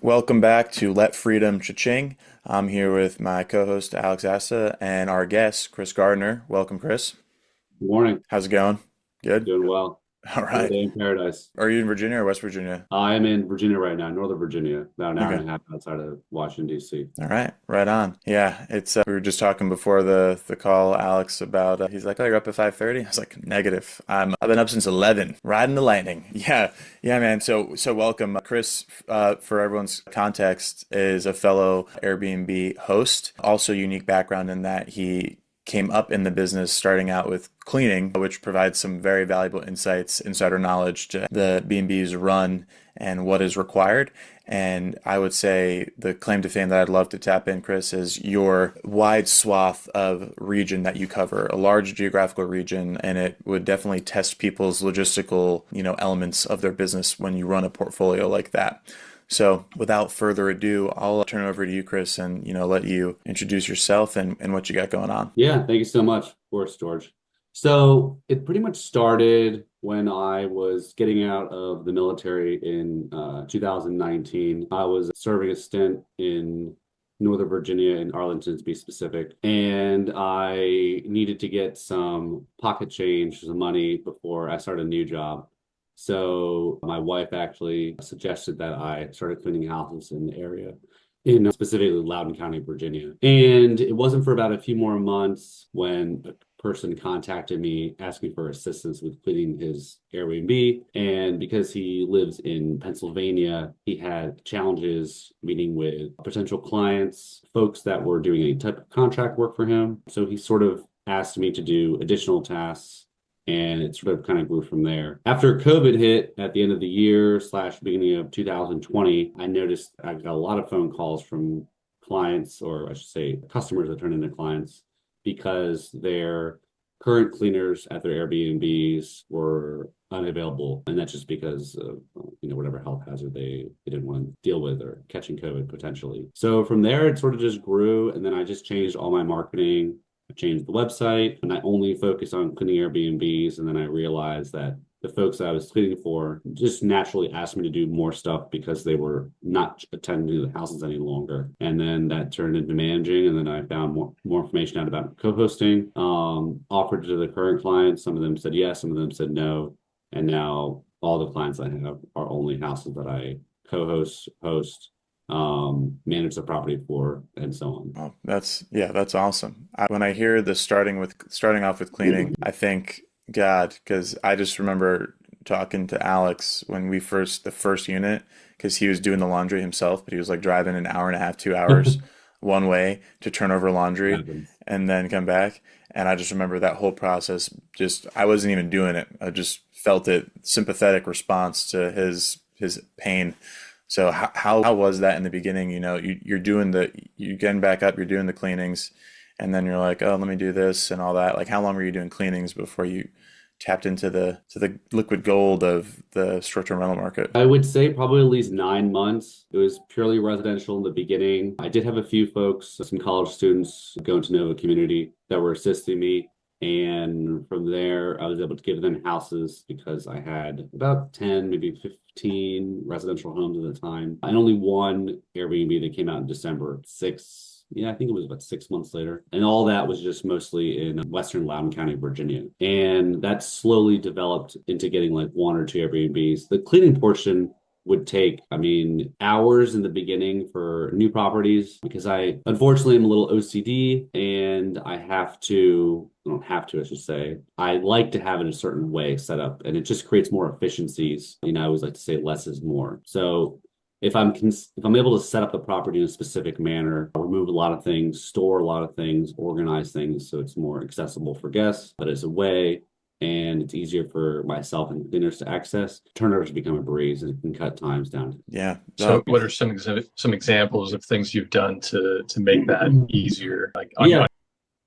Welcome back to Let Freedom Cha-Ching. I'm here with my co-host Alex Assa and our guest Chris Gardner. Welcome, Chris. Good morning. How's it going? Good. Doing well. All Another right. day in paradise. Are you in Virginia or West Virginia? I am in Virginia right now, Northern Virginia, about an hour Okay. and a half outside of Washington, D.C. All right. Right on. Yeah, it's we were just talking before the call, Alex, about he's like, "Oh, you're up at 5:30?" I was like, "Negative. I've been up since 11, riding the lightning." Yeah. Yeah, man. So welcome. Chris, for everyone's context, is a fellow Airbnb host. Also unique background in that he came up in the business starting out with cleaning, which provides some very valuable insights, insider knowledge to the B&B's run and what is required. And I would say the claim to fame that I'd love to tap in, Chris, is your wide swath of region that you cover, a large geographical region, and it would definitely test people's logistical, elements of their business when you run a portfolio like that. So without further ado, I'll turn it over to you, Chris, and let you introduce yourself and what you got going on. Yeah, thank you so much, of course, George. So it pretty much started when I was getting out of the military in 2019. I was serving a stint in Northern Virginia, in Arlington to be specific, and I needed to get some pocket change, some money before I started a new job. So my wife actually suggested that I started cleaning houses in the area, in specifically Loudoun County, Virginia. And it wasn't for about a few more months when a person contacted me asking for assistance with cleaning his Airbnb. And because he lives in Pennsylvania, he had challenges meeting with potential clients, folks that were doing any type of contract work for him. So he sort of asked me to do additional tasks, and it sort of kind of grew from there. After COVID hit at the end of the year slash beginning of 2020, I noticed I got a lot of phone calls from clients, or I should say customers that turned into clients, because their current cleaners at their Airbnbs were unavailable. And that's just because of, whatever health hazard they didn't want to deal with, or catching COVID potentially. So from there, it sort of just grew. And then I just changed all my marketing. I changed the website, and I only focused on cleaning Airbnbs. And then I realized that the folks that I was cleaning for just naturally asked me to do more stuff because they were not attending to the houses any longer. And then that turned into managing. And then I found more information out about co-hosting, offered to the current clients. Some of them said yes, some of them said no. And now all the clients I have are only houses that I co-host, host, manage the property for, and so on. Oh, that's awesome. When I hear the starting off with cleaning, I think God, because I just remember talking to Alex when the first unit, because he was doing the laundry himself, but he was like driving an hour and a half, 2 hours one way to turn over laundry Happens. and then come back. And I just remember that whole process. Just I wasn't even doing it. I just felt it, sympathetic response to his pain. So how was that in the beginning? You're getting back up, you're doing the cleanings, and then you're like, oh, let me do this and all that. Like, how long were you doing cleanings before you tapped into the liquid gold of the short-term rental market? I would say probably at least 9 months. It was purely residential in the beginning. I did have a few folks, some college students going to know a community that were assisting me. And from there, I was able to give them houses because I had about 10, maybe 15 residential homes at the time. And only one Airbnb that came out in December, I think it was about 6 months later. And all that was just mostly in Western Loudoun County, Virginia. And that slowly developed into getting like one or two Airbnbs. The cleaning portion would take, hours in the beginning for new properties, because unfortunately, I'm a little OCD, and I don't have to, I should say. I like to have it a certain way set up, and it just creates more efficiencies. I always like to say less is more. So if I'm able to set up the property in a specific manner, remove a lot of things, store a lot of things, organize things so it's more accessible for guests, but it's a way, and it's easier for myself and cleaners to access, turnovers become a breeze, and it can cut times down. Yeah. So, what are some examples of things you've done to make that easier? Like Yeah.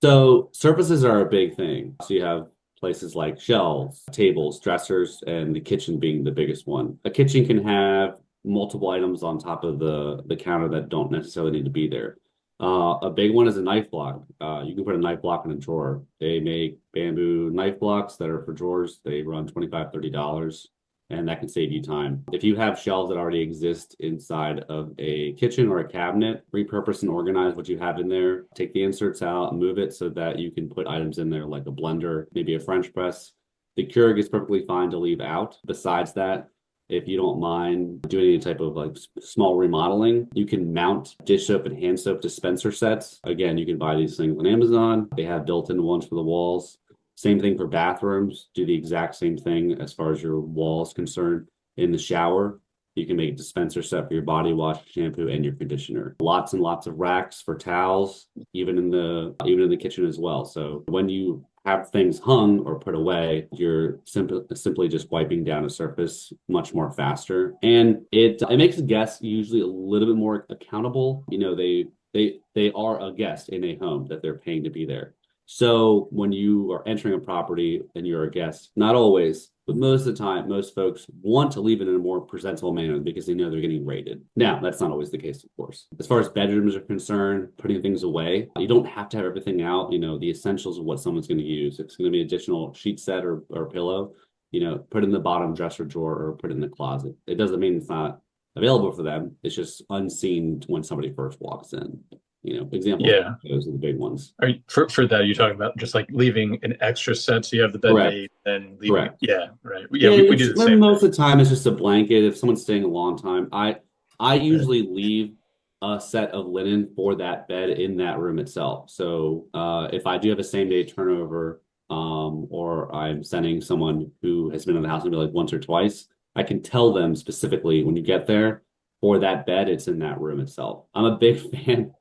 So surfaces are a big thing. So you have places like shelves, tables, dressers, and the kitchen being the biggest one. A kitchen can have multiple items on top of the counter that don't necessarily need to be there. A big one is a knife block. You can put a knife block in a drawer. They make bamboo knife blocks that are for drawers. They run $25, $30. and that can save you time. If you have shelves that already exist inside of a kitchen or a cabinet, repurpose and organize what you have in there. Take the inserts out, move it so that you can put items in there like a blender, maybe a French press. The Keurig is perfectly fine to leave out. Besides that, if you don't mind doing any type of like small remodeling, you can mount dish soap and hand soap dispenser sets. Again, you can buy these things on Amazon. They have built-in ones for the walls. Same thing for bathrooms. Do the exact same thing as far as your wall is concerned. In the shower, you can make a dispenser set for your body wash, shampoo, and your conditioner. Lots and lots of racks for towels, even in the kitchen as well. So when you have things hung or put away, you're simply just wiping down a surface much more faster, and it makes a guest usually a little bit more accountable. You know, they are a guest in a home that they're paying to be there. So when you are entering a property and you're a guest, not always, but most of the time, most folks want to leave it in a more presentable manner because they know they're getting rated. Now, that's not always the case, of course. As far as bedrooms are concerned, putting things away, you don't have to have everything out. You know, the essentials of what someone's going to use. If it's going to be additional sheet set or pillow, you know, put it in the bottom dresser drawer or put it in the closet. It doesn't mean it's not available for them. It's just unseen when somebody first walks in. You know, examples, Yeah. those are the big ones. Are you, for that, you're talking about just like leaving an extra set so you have the bed Correct. made and leaving. Correct. Yeah, right. Yeah, we do the same most thing. of the time it's just a blanket. If someone's staying a long time, I usually leave a set of linen for that bed in that room itself. So if I do have a same day turnover, or I'm sending someone who has been in the house maybe like once or twice, I can tell them specifically when you get there for that bed, it's in that room itself. I'm a big fan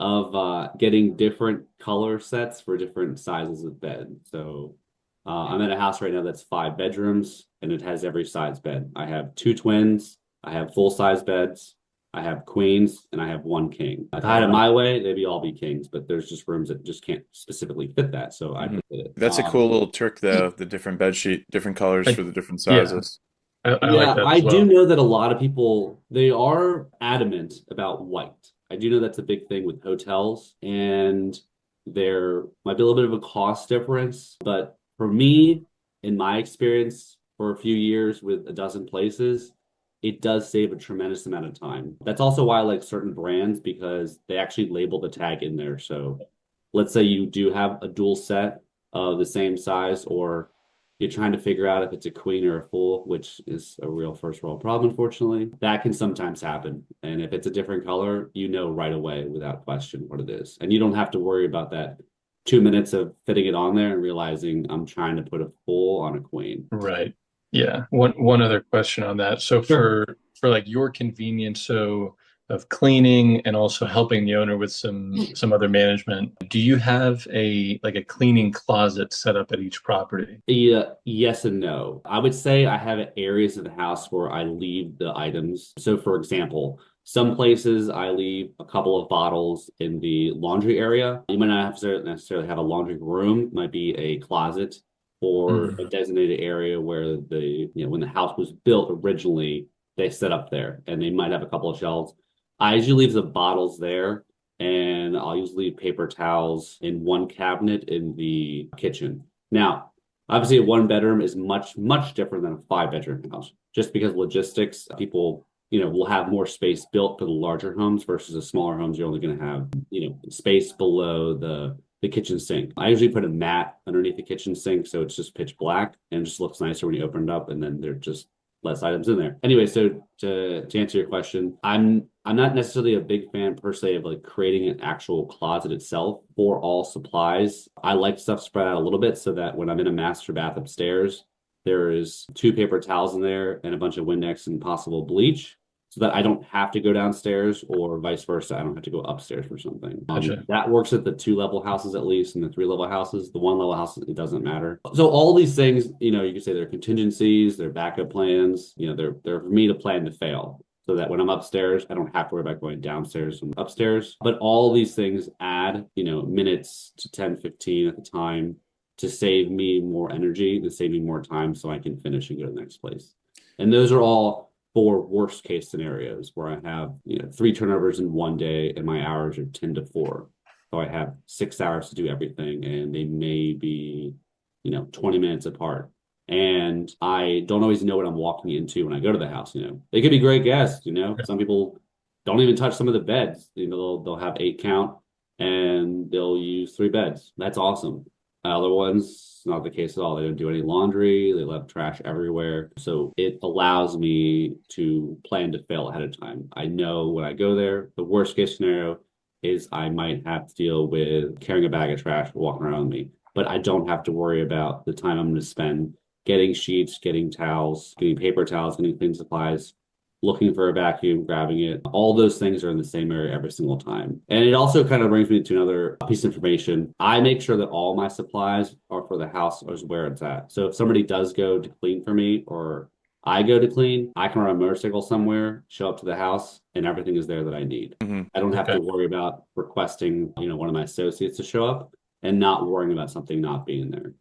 of getting different color sets for different sizes of bed. So I'm at a house right now that's 5 bedrooms and it has every size bed. I have 2 twins, I have full-size beds, I have queens, and I have 1 king. If I had it my way, they'd all be kings, but there's just rooms that just can't specifically fit that. So I fit it. That's a cool little trick, though. The different bed sheet, different colors for the different Yeah, sizes. I like that I as do well. know that a lot of people, they are adamant about white. I do know that's a big thing with hotels, and there might be a little bit of a cost difference. But for me, in my experience, for a few years with a dozen places, it does save a tremendous amount of time. That's also why I like certain brands because they actually label the tag in there. So let's say you do have a dual set of the same size, or you're trying to figure out if it's a queen or a full, which is a real first world problem, unfortunately. That can sometimes happen. And if it's a different color, you know right away without question what it is. And you don't have to worry about that 2 minutes of fitting it on there and realizing I'm trying to put a full on a queen. Right. Yeah. One other question on that. So Sure. for like your convenience, so of cleaning and also helping the owner with some other management, do you have a like a cleaning closet set up at each property? Yeah, yes and no. I would say I have areas of the house where I leave the items. So, for example, some places I leave a couple of bottles in the laundry area. You might not have to necessarily have a laundry room, it might be a closet or a Mhm. designated area where when the house was built originally, they set up there and they might have a couple of shelves. I usually leave the bottles there, and I'll usually leave paper towels in one cabinet in the kitchen. Now, obviously, a 1 bedroom is much, much different than a 5 bedroom house, just because logistics, people, will have more space built for the larger homes versus the smaller homes. You're only going to have, space below the kitchen sink. I usually put a mat underneath the kitchen sink, so it's just pitch black and just looks nicer when you open it up, and then they're just less items in there. Anyway, so to answer your question, I'm not necessarily a big fan per se of like creating an actual closet itself for all supplies. I like stuff spread out a little bit so that when I'm in a master bath upstairs, there is 2 paper towels in there and a bunch of Windex and possible bleach, so that I don't have to go downstairs, or vice versa. I don't have to go upstairs for something. Gotcha. That works at the 2-level houses at least, and the 3-level houses. The 1-level houses, it doesn't matter. So all these things, you can say they're contingencies, they're backup plans. They're for me to plan to fail, so that when I'm upstairs, I don't have to worry about going downstairs and upstairs. But all these things add, minutes to 10, 15 at the time to save me more energy, to save me more time so I can finish and go to the next place. And those are all for worst case scenarios where I have 3 turnovers in one day and my hours are 10 to 4. So I have 6 hours to do everything, and they may be 20 minutes apart. And I don't always know what I'm walking into when I go to the house. They could be great guests. Some people don't even touch some of the beds. They'll have 8 count and they'll use 3 beds. That's awesome. Other ones, not the case at all. They don't do any laundry. They left trash everywhere. So it allows me to plan to fail ahead of time. I know when I go there, the worst case scenario is I might have to deal with carrying a bag of trash walking around with me, but I don't have to worry about the time I'm going to spend getting sheets, getting towels, getting paper towels, getting cleaning supplies, looking for a vacuum, grabbing it. All those things are in the same area every single time. And it also kind of brings me to another piece of information. I make sure that all my supplies are for the house or where it's at. So if somebody does go to clean for me or I go to clean, I can ride a motorcycle somewhere, show up to the house, and everything is there that I need. Hmm. I don't have Okay. to worry about requesting, one of my associates to show up and not worrying about something not being there.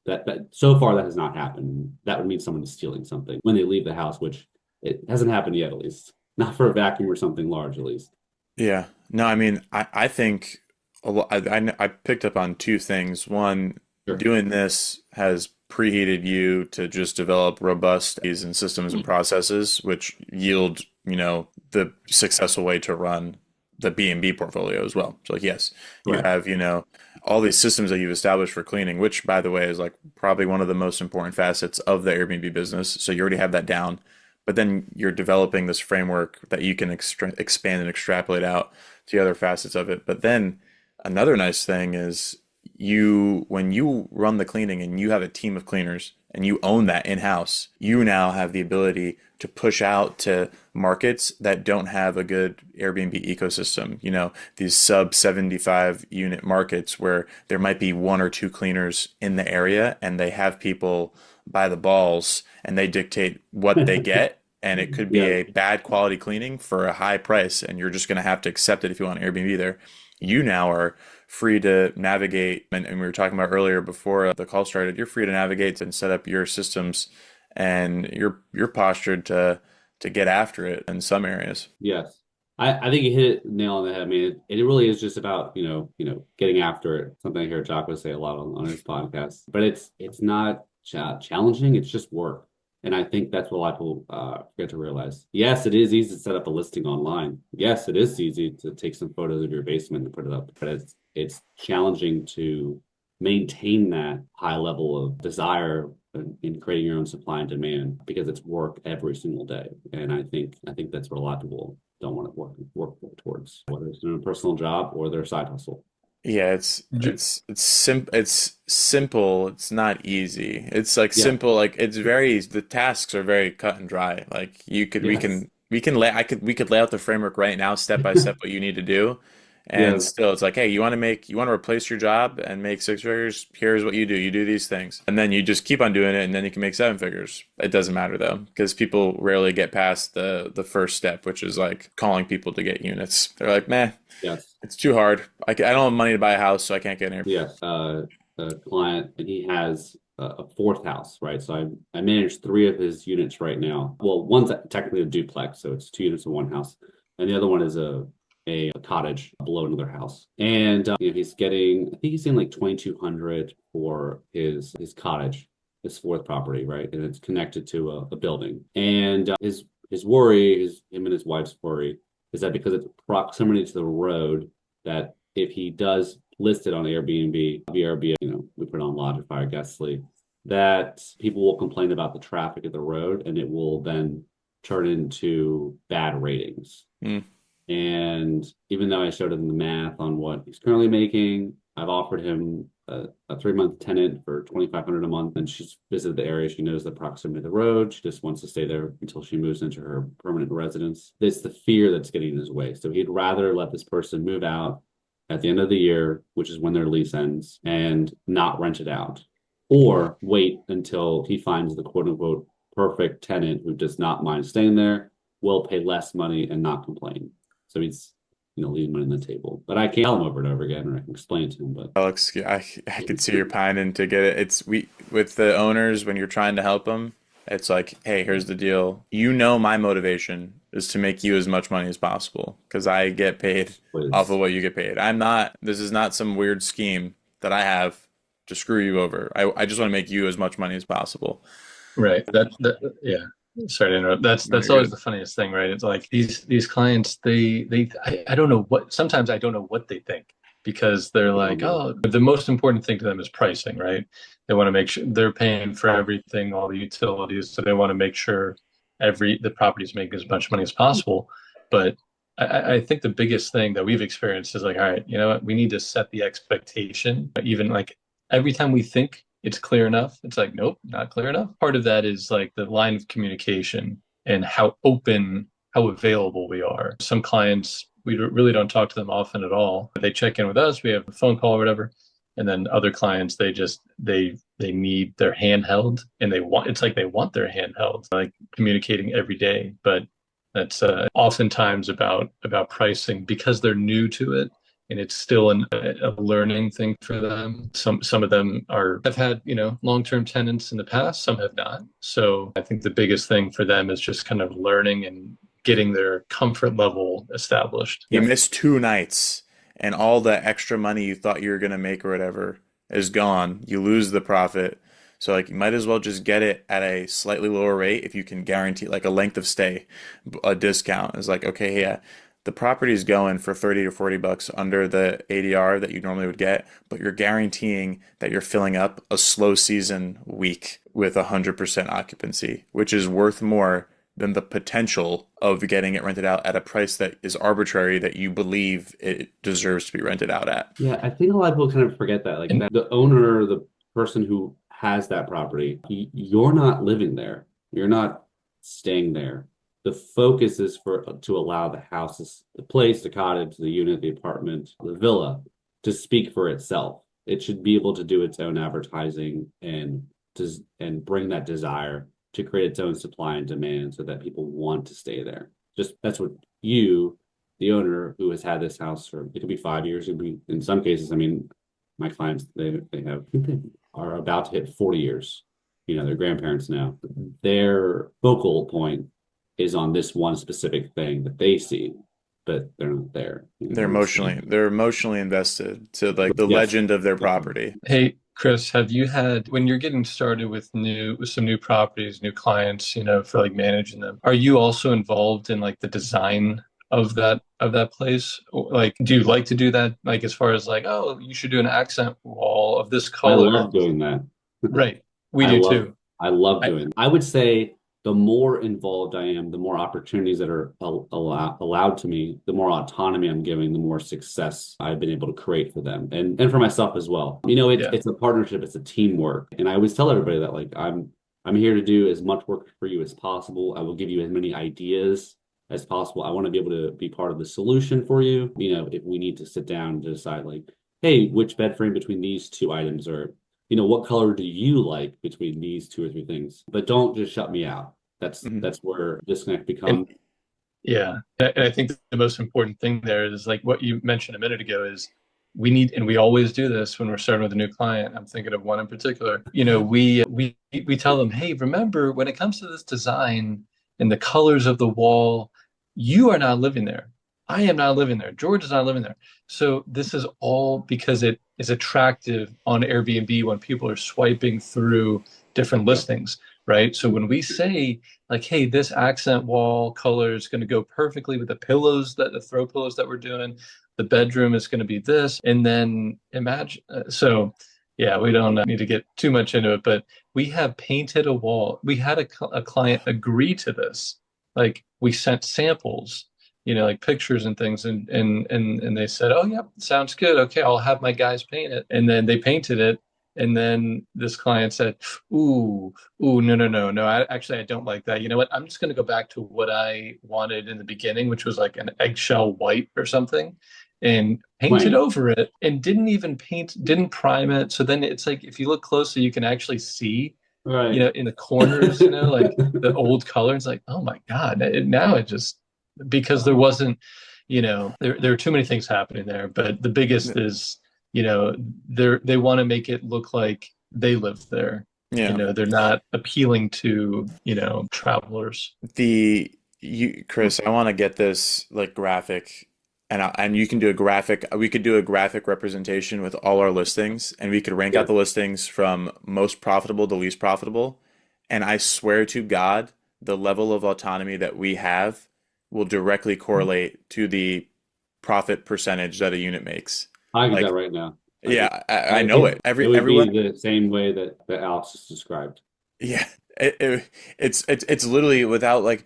That so far that has not happened. That would mean someone is stealing something when they leave the house, which it hasn't happened yet, at least. Not for a vacuum or something large, at least. Yeah. No, I mean, I think I picked up on two things. One, Sure. doing this has preheated you to just develop robust and systems and processes, which yield, the successful way to run the B&B portfolio as well. So like, yes, you Correct. have, all these systems that you've established for cleaning, which by the way is like probably one of the most important facets of the Airbnb business. So you already have that down, but then you're developing this framework that you can expand and extrapolate out to the other facets of it. But then another nice thing is when you run the cleaning and you have a team of cleaners and you own that in-house, you now have the ability to push out to markets that don't have a good Airbnb ecosystem. These sub 75 unit markets where there might be one or two cleaners in the area and they have people by the balls and they dictate what they get. And it could be Yeah. a bad quality cleaning for a high price, and you're just going to have to accept it if you want Airbnb there. You now are free to navigate, and we were talking about earlier before the call started. You're free to navigate and set up your systems, and you're postured to get after it in some areas. Yes. I think you hit it nail on the head. I mean, it really is just about, getting after it. Something I hear Jocko say a lot on his podcast. But it's not challenging, it's just work. And I think that's what a lot of people forget to realize. Yes, it is easy to set up a listing online. Yes, it is easy to take some photos of your basement and put it up, but it's challenging to maintain that high level of desire in creating your own supply and demand because it's work every single day. And I think that's what a lot of people don't want to work towards, whether it's in a personal job or their side hustle. Yeah, Ju- it's simple. It's not easy. It's like Yeah. simple. Like the tasks are very cut and dry. Like you could Yes. we could lay out the framework right now, step by step, what you need to do. And Yes. still, it's like, hey, you want to replace your job and make 6 figures? Here's what you do. You do these things, and then you just keep on doing it, and then you can make 7 figures. It doesn't matter though, because people rarely get past the first step, which is like calling people to get units. They're like, meh, Yes. it's too hard. I don't have money to buy a house, so I can't get an Airbnb. Yes. A client, and he has a fourth house, right? So I manage 3 of his units right now. Well, one's technically a duplex, so it's 2 units in one house, and the other one is a cottage below another house. And he's getting, I think he's getting like 2,200 for his cottage, his fourth property, right? And it's connected to a building. And his worry, him and his wife's worry, is that because it's proximity to the road, that if he does list it on Airbnb, VRBO, we put it on Lodify or Guestly, that people will complain about the traffic of the road, and it will then turn into bad ratings. Mm. And even though I showed him the math on what he's currently making, I've offered him a 3-month tenant for $2,500 a month. And she's visited the area. She knows the proximity of the road. She just wants to stay there until she moves into her permanent residence. It's the fear that's getting in his way. So he'd rather let this person move out at the end of the year, which is when their lease ends, and not rent it out, or wait until he finds the quote unquote perfect tenant who does not mind staying there, will pay less money and not complain. So he's, leaving money on the table. But I can't tell him over and over again, or I can explain to him. But Alex, yeah, I could see your pining to get it. It's we with the owners when you're trying to help them. It's like, hey, here's the deal. My motivation is to make you as much money as possible because I get paid off was of what you get paid. This is not some weird scheme that I have. to screw you over. I just want to make you as much money as possible. Right. Yeah. Sorry to interrupt. No, That's you're always good. the funniest thing, right? It's like these clients, I don't know what, sometimes I don't know what they think because they're I don't like, know. oh, the most important thing to them is pricing, right? They want to make sure they're paying for everything, all the utilities, so they want to make sure the properties make as much money as possible. But I think the biggest thing that we've experienced is like, all right, you know what? We need to set the expectation. Even like every time we think it's clear enough, it's like, nope, not clear enough. Part of that is like the line of communication and how open, how available we are. Some clients, we really don't talk to them often at all. They check in with us, we have a phone call or whatever. And then other clients, they need their hand held and it's like they want their hand held, like communicating every day. But that's oftentimes about pricing because they're new to it and it's still a learning thing for them. Some of them have had, long-term tenants in the past, some have not. So I think the biggest thing for them is just kind of learning and getting their comfort level established. You miss 2 nights, and all the extra money you thought you were gonna make or whatever is gone. You lose the profit. So like you might as well just get it at a slightly lower rate if you can guarantee like a length of stay, a discount. Is like, okay, yeah, the property's going for 30 to 40 bucks under the ADR that you normally would get, but you're guaranteeing that you're filling up a slow season week with 100% occupancy, which is worth more than the potential of getting it rented out at a price that is arbitrary that you believe it deserves to be rented out at. Yeah, I think a lot of people kind of forget that. Like And that the owner, the person who has that property, you're not living there. You're not staying there. The focus is to allow the houses, the place, the cottage, the unit, the apartment, the villa to speak for itself. It should be able to do its own advertising and bring that desire to create its own supply and demand so that people want to stay there. Just that's what the owner who has had this house for, it could be 5 years, it could be in some cases, I mean, my clients, they are about to hit 40 years. They're grandparents now. Their focal point is on this one specific thing that they see, but they're not there. They're emotionally invested to like the Yes. legend of their property. hey, Chris, have you had, when you're getting started with some new properties, new clients, for like managing them, are you also involved in like the design of that place? Like, do you like to do that? Like, as far as like, oh, you should do an accent wall of this I color. love doing that. Right. We I do love too. I love I, doing it. I would say the more involved I am, the more opportunities that are allowed to me, the more autonomy I'm giving, the more success I've been able to create for them and for myself as well. yeah. It's a partnership, it's a teamwork. And I always tell everybody that like I'm here to do as much work for you as possible. I will give you as many ideas as possible. I want to be able to be part of the solution for you. If we need to sit down to decide like, hey, which bed frame between these two items, or what color do you like between these two or three things? But don't just shut me out. That's Mhm. that's where disconnect And becomes. yeah. And I think the most important thing there is like what you mentioned a minute ago is and we always do this when we're starting with a new client. I'm thinking of one in particular. We tell them, hey, remember when it comes to this design and the colors of the wall, you are not living there. I am not living there. George is not living there. So this is all because it is attractive on Airbnb when people are swiping through different Yep. listings, right? So when we say like, hey, this accent wall color is going to go perfectly with the throw pillows that we're doing. The bedroom is going to be this. And then imagine, so yeah, we don't need to get too much into it, but we have painted a wall. We had a client agree to this. Like we sent samples, like pictures and things, and they said, "Oh, yeah, sounds good. Okay, I'll have my guys paint it." And then they painted it, and then this client said, "Ooh, ooh, no, no, no, no. I don't like that. You know what? I'm just going to go back to what I wanted in the beginning, which was like an eggshell white or something." And painted Right. over it and didn't prime it. So then it's like if you look closer, you can actually see, Right. in the corners, like the old color. It's like, oh my God. Now it just, because there wasn't, there are too many things happening there. But the biggest is, they want to make it look like they live there. Yeah. They're not appealing to, travelers. Chris, I want to get this like graphic and you can do a graphic. We could do a graphic representation with all our listings, and we could rank Yeah. out the listings from most profitable to least profitable. And I swear to God, the level of autonomy that we have will directly correlate to the profit percentage that a unit makes. I get that Like, right now. I do. yeah, I know it. It would Everyone, be the same way that Alex just described. yeah, it's literally without like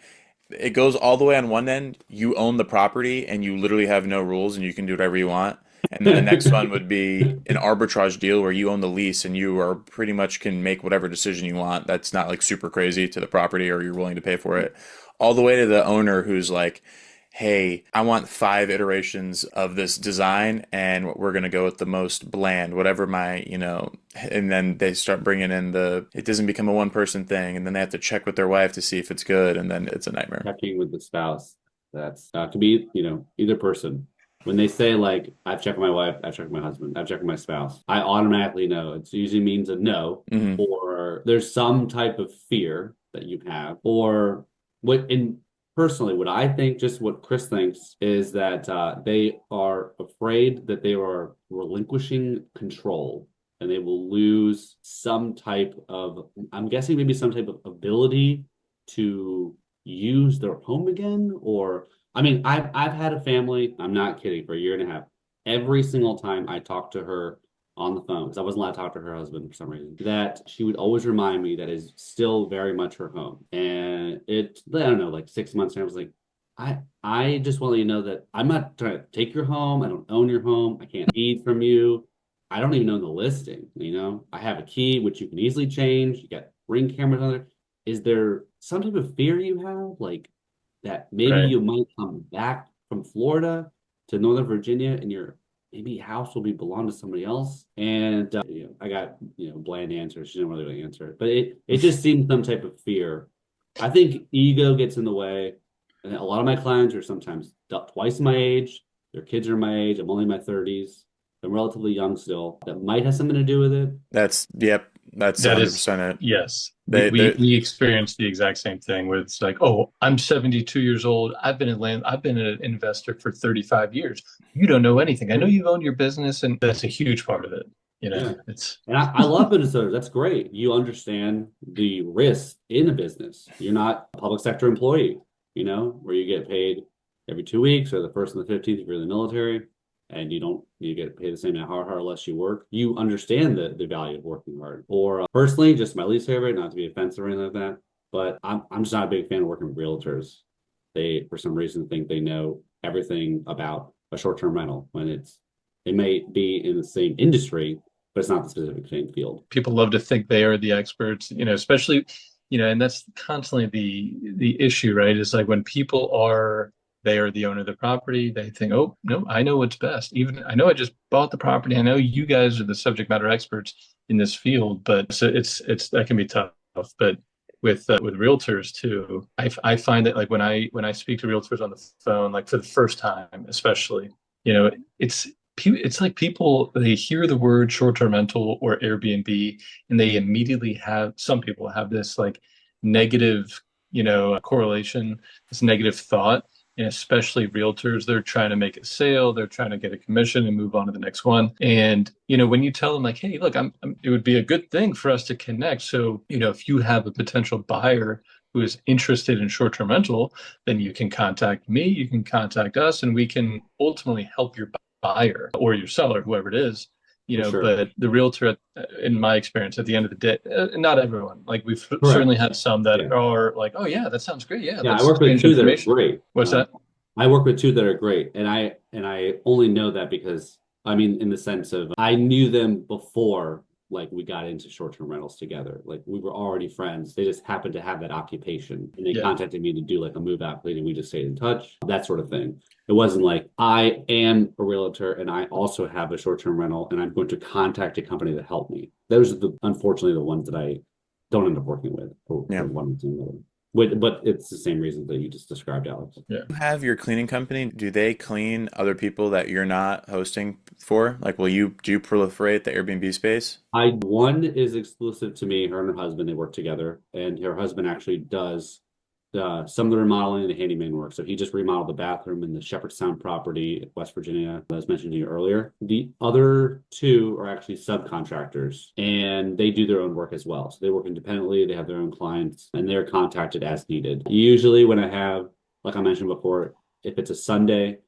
it goes all the way on one end. You own the property and you literally have no rules and you can do whatever you want. And then the next one would be an arbitrage deal where you own the lease and you are pretty much can make whatever decision you want. That's not like super crazy to the property or you're willing to pay for it. All the way to the owner who's like, hey, I want 5 iterations of this design and we're going to go with the most bland, whatever my, and then they start bringing in it doesn't become a one person thing. And then they have to check with their wife to see if it's good. And then it's a nightmare. Checking with the spouse. That's could be, either person. When they say like, I've checked with my wife, I've checked with my husband, I've checked with my spouse, I automatically know it usually means a no, Hmm. or there's some type of fear that you have, or personally, what I think, just what Chris thinks, is that they are afraid that they are relinquishing control and they will lose some type of, I'm guessing maybe some type of ability to use their home again. Or, I mean, I've had a family, I'm not kidding, for a year and a half. Every single time I talked to her on the phone, because I wasn't allowed to talk to her husband for some reason, that she would always remind me that is still very much her home. And I don't know, like 6 months, and I was like, I just want you to know that I'm not trying to take your home. I don't own your home. I can't eat from you. I don't even own the listing. I have a key, which you can easily change. You got Ring cameras on there. Is there some type of fear you have, like that maybe Right. you might come back from Florida to Northern Virginia and your maybe house will be belong to somebody else? And I got bland answers. She didn't really answer it, but it just seemed some type of fear. I think ego gets in the way, and a lot of my clients are sometimes twice my age. Their kids are my age. I'm only in my 30s. I'm relatively young still. That might have something to do with it. Yep, that's That is, 100% it. yes. They We experienced the exact same thing where it's like, oh, I'm 72 years old. I've been an investor for 35 years. You don't know anything. I know you've owned your business, and that's a huge part of it. Yeah. It's And I love business owners. That's great. You understand the risk in a business. You're not a public sector employee, where you get paid every 2 weeks or the first and the 15th if you're in the military, and you get paid the same amount hard less you work. You understand the value of working hard. Or personally, just my least favorite, not to be offensive or anything like that, but I'm just not a big fan of working with realtors. They, for some reason, think they know everything about a short-term rental when they may be in the same industry, but it's not the specific same field. people love to think they are the experts, especially, and that's constantly the issue, right? Is like when they are the owner of the property, they think, oh, no, I know what's best. Even I know I just bought the property. I know you guys are the subject matter experts in this field, but so it's that can be tough. But with realtors too, I find that like when I speak to realtors on the phone, like for the first time, especially, it's it's like people they hear the word short-term rental or Airbnb and they immediately some people have this like negative, correlation, this negative thought. And especially realtors, they're trying to make a sale, they're trying to get a commission and move on to the next one. And when you tell them like, hey, look, it would be a good thing for us to connect. So if you have a potential buyer who is interested in short-term rental, then you can contact me, you can contact us, and we can ultimately help your buyer or your seller, whoever it is, For sure. but the realtor, in my experience, at the end of the day, not everyone. Like we've Correct. certainly had some that Yeah. are like, oh yeah, that sounds great. Yeah, Yeah, I let's work with exchange two that are information. great. What's that? I work with two that are great, and I only know that because I mean, in the sense of I knew them before, like we got into short-term rentals together. Like we were already friends. They just happened to have that occupation, and they Yeah. contacted me to do like a move out clean, and we just stayed in touch. That sort of thing. It wasn't like I am a realtor and I also have a short-term rental, and I'm going to contact a company to help me. Those are unfortunately the ones that I don't end up working with for Yeah. one reason or another. But it's the same reason that you just described, Alex. Yeah. You have your cleaning company, do they clean other people that you're not hosting for? Like, do you proliferate the Airbnb space? One is exclusive to me, her and her husband, they work together, and her husband actually does some of the remodeling and the handyman work. So he just remodeled the bathroom in the Shepherdstown property, West Virginia, that I was mentioning to you earlier. The other two are actually subcontractors, and they do their own work as well. So they work independently, they have their own clients, and they're contacted as needed. Usually when I have, like I mentioned before, if it's a Sunday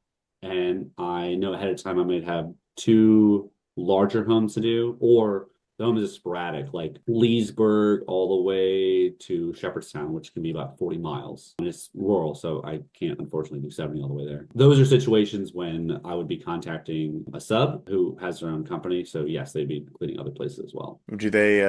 and I know ahead of time I might have two larger homes to do, or the home is sporadic, like Leesburg all the way to Shepherdstown, which can be about 40 miles. And it's rural, so I can't unfortunately do 70 all the way there. Those are situations when I would be contacting a sub who has their own company. So yes, they'd be cleaning other places as well. Do they,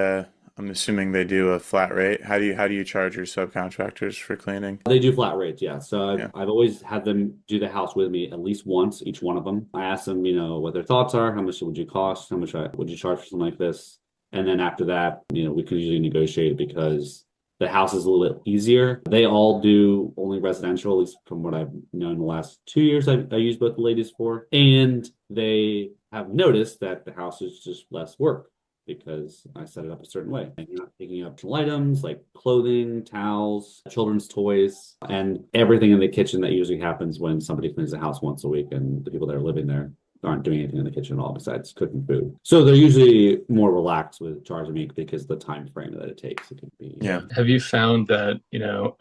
I'm assuming they do a flat rate. How do you charge your subcontractors for cleaning? They do flat rates, yeah. So Yeah. I've always had them do the house with me at least once, each one of them. I ask them, what their thoughts are, how much would you cost, how much would you charge for something like this? And then after that, we can usually negotiate because the house is a little bit easier. They all do only residential, at least from what I've known in the last 2 years I used both the ladies for. And they have noticed that the house is just less work because I set it up a certain way. And you're not picking up items like clothing, towels, children's toys, and everything in the kitchen that usually happens when somebody cleans the house once a week and the people that are living there aren't doing anything in the kitchen at all besides cooking food. So they're usually more relaxed with charging me because the time frame that it takes. It can be. Yeah. Have you found that,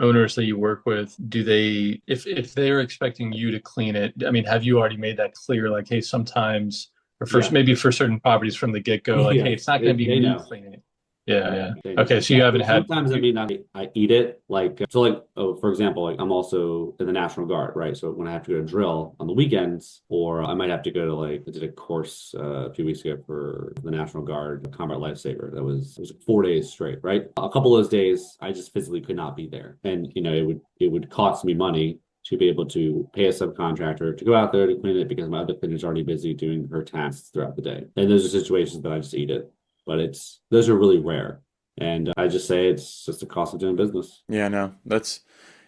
owners that you work with, do they, if they're expecting you to clean it, I mean, have you already made that clear? Like, hey, sometimes, or first, maybe for certain properties from the get-go, like, hey, it's not going to be me cleaning it. Yeah. Okay, so you haven't had. Sometimes I eat it for example, like I'm also in the National Guard, right? So when I have to go to drill on the weekends, or I might have to go to I did a course a few weeks ago for the National Guard Combat Lifesaver. It was 4 days straight, right? A couple of those days I just physically could not be there, and it would cost me money to be able to pay a subcontractor to go out there to clean it because my other cleaner's already busy doing her tasks throughout the day. And those are situations that I just eat it. But those are really rare. And I just say it's just the cost of doing business. Yeah, no, that's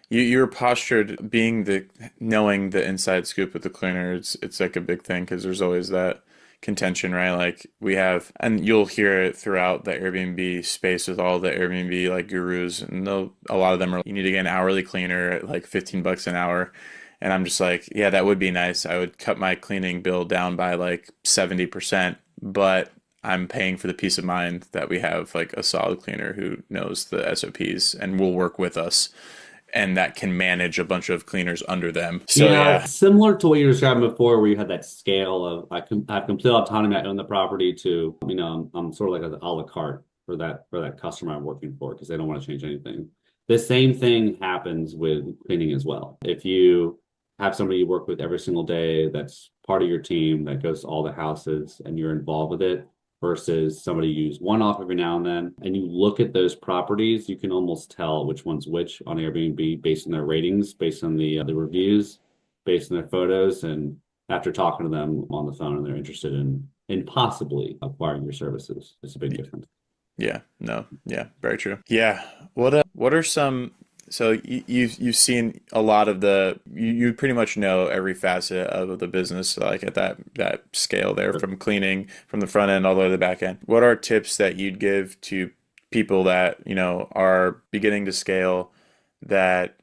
you're postured knowing the inside scoop with the cleaner. It's like a big thing because there's always that contention, right? Like we have, and you'll hear it throughout the Airbnb space with all the Airbnb like gurus, and a lot of them are, you need to get an hourly cleaner at like $15 an hour. And I'm just like, yeah, that would be nice. I would cut my cleaning bill down by like 70%, but I'm paying for the peace of mind that we have like a solid cleaner who knows the SOPs and will work with us and that can manage a bunch of cleaners under them. So yeah. Similar to what you were describing before, where you had that scale of I have complete autonomy, I own the property, to I'm sort of like an a la carte for that customer I'm working for because they don't want to change anything. The same thing happens with cleaning as well. If you have somebody you work with every single day that's part of your team that goes to all the houses and you're involved with it, versus somebody you use one off every now and then, and you look at those properties, you can almost tell which one's which on Airbnb based on their ratings, based on the reviews, based on their photos, and after talking to them on the phone and they're interested in possibly acquiring your services. It's a big difference. Yeah, no, yeah, very true. Yeah, what are some? So you've seen a lot of you pretty much know every facet of the business, like at that scale there, from cleaning from the front end all the way to the back end. What are tips that you'd give to people that are beginning to scale, that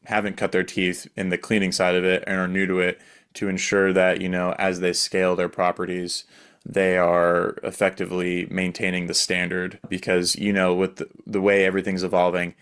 haven't cut their teeth in the cleaning side of it and are new to it, to ensure that as they scale their properties, they are effectively maintaining the standard? Because with the way everything's evolving,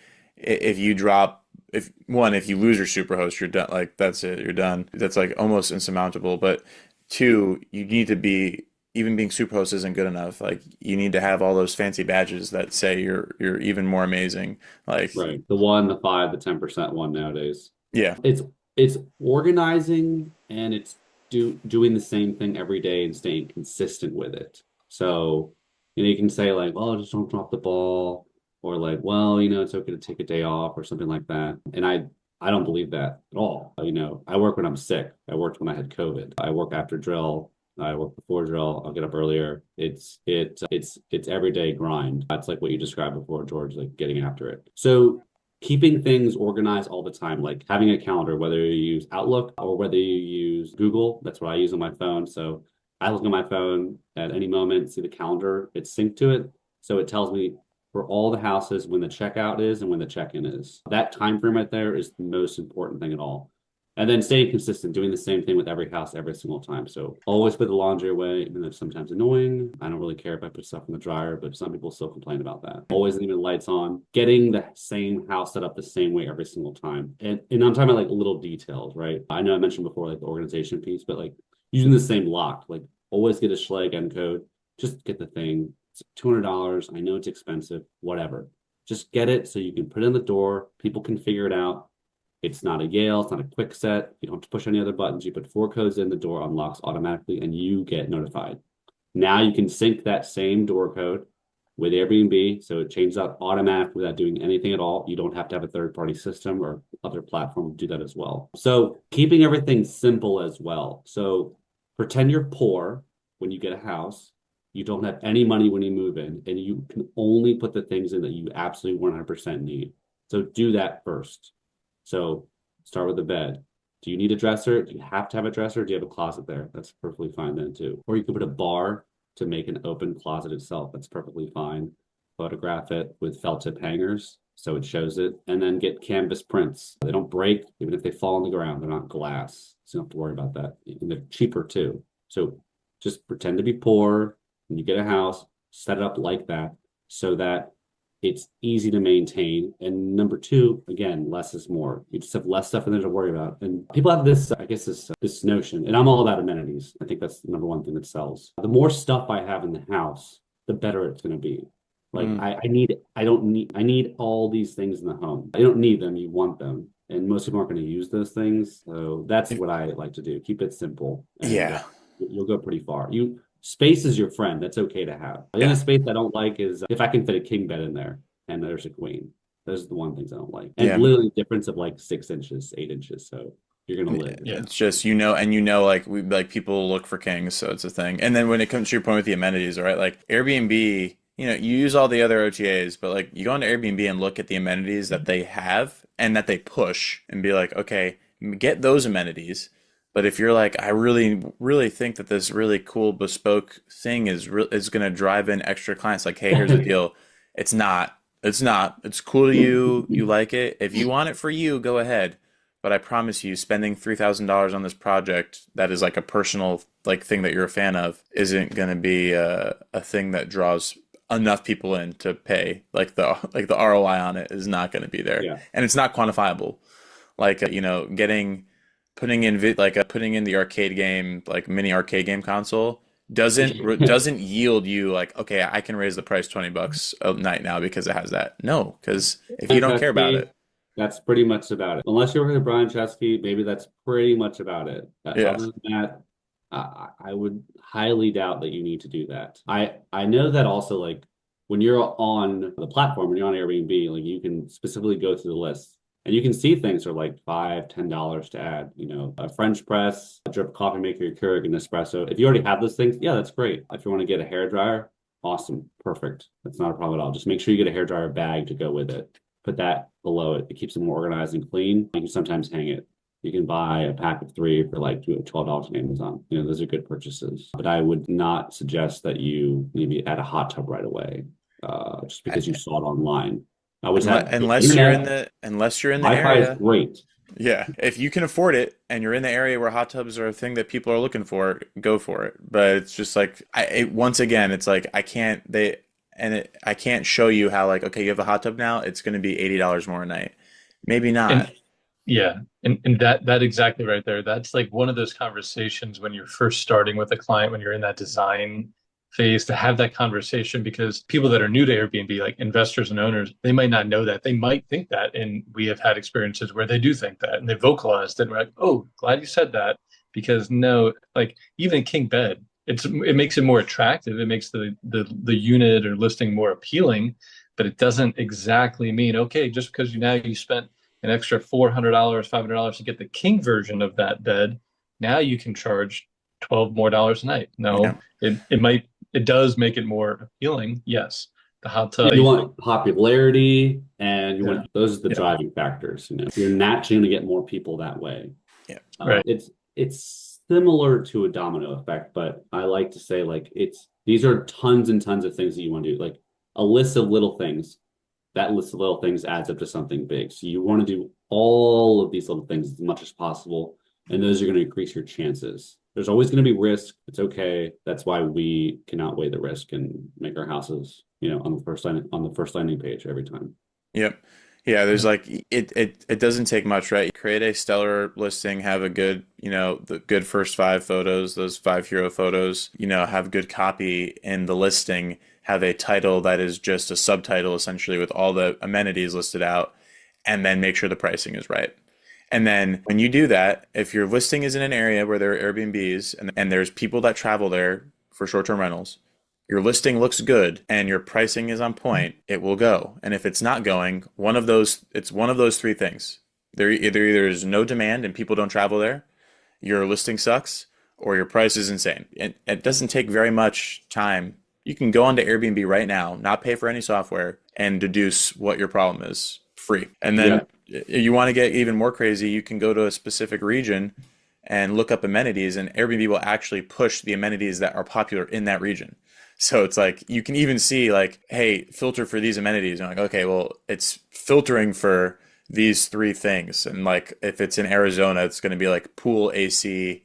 if you lose your superhost, you're done. Like that's it, you're done. That's like almost insurmountable. But two, you need to be, even being superhost isn't good enough. Like you need to have all those fancy badges that say you're even more amazing. Like right, the 1, the 5, the 10% one nowadays. Yeah, it's organizing, and it's doing the same thing every day and staying consistent with it. So you can say like, well, just don't drop the ball. Or like, well, it's okay to take a day off or something like that. And I don't believe that at all. I work when I'm sick. I worked when I had COVID. I work after drill. I work before drill. I'll get up earlier. It's everyday grind. That's like what you described before, George, like getting after it. So keeping things organized all the time, like having a calendar, whether you use Outlook or whether you use Google. That's what I use on my phone. So I look at my phone at any moment, see the calendar, it's synced to it. So it tells me for all the houses when the checkout is and when the check-in is. That time frame right there is the most important thing at all. And then staying consistent, doing the same thing with every house every single time. So always put the laundry away, even though it's sometimes annoying. I don't really care if I put stuff in the dryer, but some people still complain about that. Always leaving the lights on, getting the same house set up the same way every single time. And I'm talking about like little details, right? I know I mentioned before like the organization piece, but like using the same lock, like always get a Schlage end code, just get the thing. It's $200. I know it's expensive, whatever. Just get it so you can put it in the door. People can figure it out. It's not a Yale, it's not a quick set. You don't have to push any other buttons. You put 4 codes in, the door unlocks automatically and you get notified. Now you can sync that same door code with Airbnb. So it changes out automatically without doing anything at all. You don't have to have a third-party system or other platform to do that as well. So keeping everything simple as well. So pretend you're poor when you get a house. You don't have any money when you move in, and you can only put the things in that you absolutely 100% need. So do that first. So start with the bed. Do you need a dresser? Do you have to have a dresser? Do you have a closet there? That's perfectly fine then too. Or you can put a bar to make an open closet itself. That's perfectly fine. Photograph it with felt tip hangers so it shows it. And then get canvas prints. They don't break, even if they fall on the ground. They're not glass. So you don't have to worry about that. And they're cheaper too. So just pretend to be poor. When you get a house, set it up like that so that it's easy to maintain. And number 2, again, less is more. You just have less stuff in there to worry about. And people have this, I guess, this notion, and I'm all about amenities. I think that's the number 1 thing that sells. The more stuff I have in the house, the better it's going to be. Like I need all these things in the home. You don't need them, you want them. And most people aren't going to use those things. So that's what I like to do. Keep it simple. And you'll go pretty far. Space is your friend. That's okay to have. The only space I don't like is if I can fit a king bed in there and there's a queen. Those are the one things I don't like. And literally difference of like 6 inches, 8 inches. So you're gonna live. Yeah. It's just like people look for kings, so it's a thing. And then when it comes to your point with the amenities, right? Like Airbnb, you use all the other OTAs, but like you go into Airbnb and look at the amenities that they have and that they push and be like, okay, get those amenities. But if you're like, I really, really think that this really cool bespoke thing is going to drive in extra clients. Like, hey, here's the deal. It's not. It's cool to you. You like it. If you want it for you, go ahead. But I promise you, spending $3,000 on this project that is like a personal like thing that you're a fan of isn't going to be a thing that draws enough people in to pay. Like the ROI on it is not going to be there, and it's not quantifiable. Like putting in the arcade game, like mini arcade game console doesn't yield you like, okay, I can raise the price $20 a night now because it has that. No, because if you don't care about it, that's pretty much about it. Unless you're working with Brian Chesky, maybe that's pretty much about it. Other than that, I would highly doubt that you need to do that. I know that also, like when you're on the platform, when you're on Airbnb, like you can specifically go through the list. And you can see things are like $5, $10 to add, a French press, a drip coffee maker, your Keurig, an espresso. If you already have those things, that's great. If you want to get a hairdryer, awesome, perfect. That's not a problem at all. Just make sure you get a hairdryer bag to go with it. Put that below it. It keeps it more organized and clean. You can sometimes hang it. You can buy a pack of 3 for like $12 on Amazon. Those are good purchases. But I would not suggest that you maybe add a hot tub right away just because you saw it online. Unless you're in the Wi-Fi area. is great. Yeah, if you can afford it and you're in the area where hot tubs are a thing that people are looking for, go for it. But it's just like once again, it's like I can't show you how like, okay, you have a hot tub now, it's going to be $80 more a night. Maybe not. And that exactly right there. That's like one of those conversations when you're first starting with a client, when you're in that design phase, to have that conversation, because people that are new to Airbnb, like investors and owners, they might not know that. They might think that, and we have had experiences where they do think that, and they vocalized it, and we're like, oh, glad you said that, because no, like even a king bed, it makes it more attractive. It makes the unit or listing more appealing, but it doesn't exactly mean, okay, just because you spent an extra $400, $500 to get the king version of that bed, now you can charge $12 more a night. No, it does make it more appealing. Yes. The hot tub. You want popularity, and those are the driving factors. You're naturally going to get more people that way. Yeah. Right. It's similar to a domino effect, but I like to say like these are tons and tons of things that you want to do. Like a list of little things. That list of little things adds up to something big. So you want to do all of these little things as much as possible, and those are going to increase your chances. There's always going to be risk. It's okay. That's why we can outweigh the risk and make our houses, on the first landing page every time. Yep. Yeah, there's like it doesn't take much, right? Create a stellar listing, have a good, the good first 5 photos, those 5 hero photos, have good copy in the listing, have a title that is just a subtitle essentially with all the amenities listed out, and then make sure the pricing is right. And then when you do that, if your listing is in an area where there are Airbnbs and there's people that travel there for short-term rentals, your listing looks good and your pricing is on point, it will go. And if it's not going, it's one of those 3 things. There either is no demand and people don't travel there, your listing sucks, or your price is insane. And it doesn't take very much time. You can go onto Airbnb right now, not pay for any software, and deduce what your problem is free. And then you want to get even more crazy, you can go to a specific region and look up amenities, and Airbnb will actually push the amenities that are popular in that region. So it's like you can even see like, hey, filter for these amenities. And I'm like, okay, well, it's filtering for these 3 things. And like if it's in Arizona, it's going to be like pool AC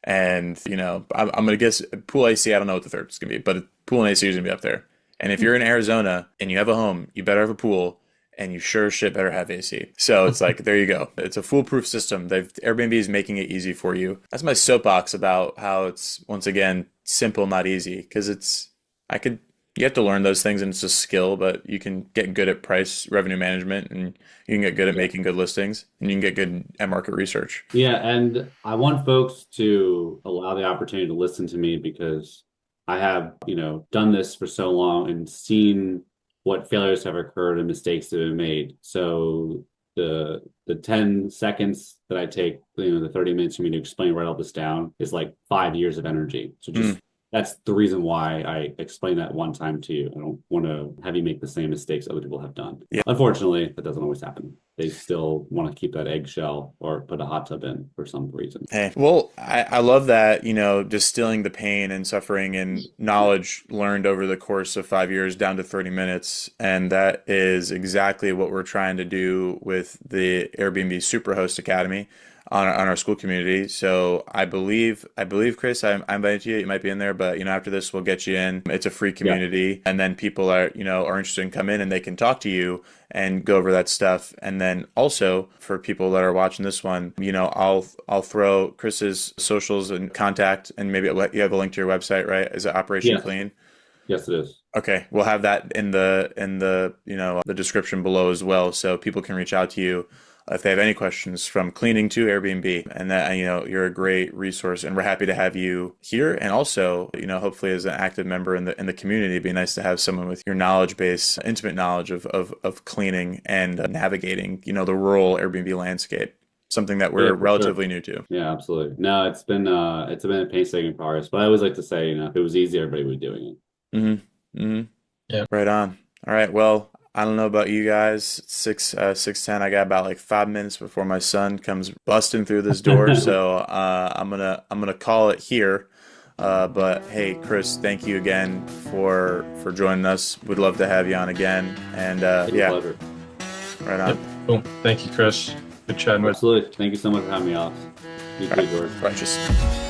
and, I'm going to guess pool AC, I don't know what the third is going to be, but pool and AC is going to be up there. And if you're in Arizona and you have a home, you better have a pool and you sure as shit better have AC. So it's like, there you go. It's a foolproof system. Airbnb is making it easy for you. That's my soapbox about how it's, once again, simple, not easy. Because you have to learn those things and it's a skill, but you can get good at price revenue management and you can get good at making good listings and you can get good at market research. Yeah. And I want folks to allow the opportunity to listen to me because I have, done this for so long and seen what failures have occurred and mistakes that have been made. So the 10 seconds that I take, the 30 minutes for me to explain, write all this down is like 5 years of energy. So just that's the reason why I explained that one time to you. I don't want to have you make the same mistakes other people have done. Yeah. Unfortunately, that doesn't always happen. They still want to keep that eggshell or put a hot tub in for some reason. Hey, well, I love that, distilling the pain and suffering and knowledge learned over the course of 5 years down to 30 minutes. And that is exactly what we're trying to do with the Airbnb Superhost Academy on our school community. So I believe Chris, I invited you. You might be in there, but after this, we'll get you in. It's a free community, and then people are interested in come in and they can talk to you and go over that stuff. And then also for people that are watching this one, I'll throw Chris's socials and contact, and maybe you have a link to your website, right? Is it Operation Clean? Yes, it is. Okay, we'll have that in the the description below as well, so people can reach out to you if they have any questions from cleaning to Airbnb. And that, you're a great resource and we're happy to have you here. And also, hopefully as an active member in the community, it'd be nice to have someone with your knowledge base, intimate knowledge of cleaning and navigating, the rural Airbnb landscape, something that we're relatively new to. Yeah, absolutely. No, it's been a painstaking progress, but I always like to say, if it was easy, everybody would be doing it. Mm-hmm. Mm-hmm. Yeah. Right on. All right. Well, I don't know about you guys. 6:10. I got about like 5 minutes before my son comes busting through this door. So I'm gonna call it here. But hey, Chris, thank you again for joining us. We'd love to have you on again. And yeah, pleasure. Right on. Yep. Cool. Thank you, Chris. Good chatting with you. Absolutely. Thank you so much for having me, Alex. You too, George. Righteous.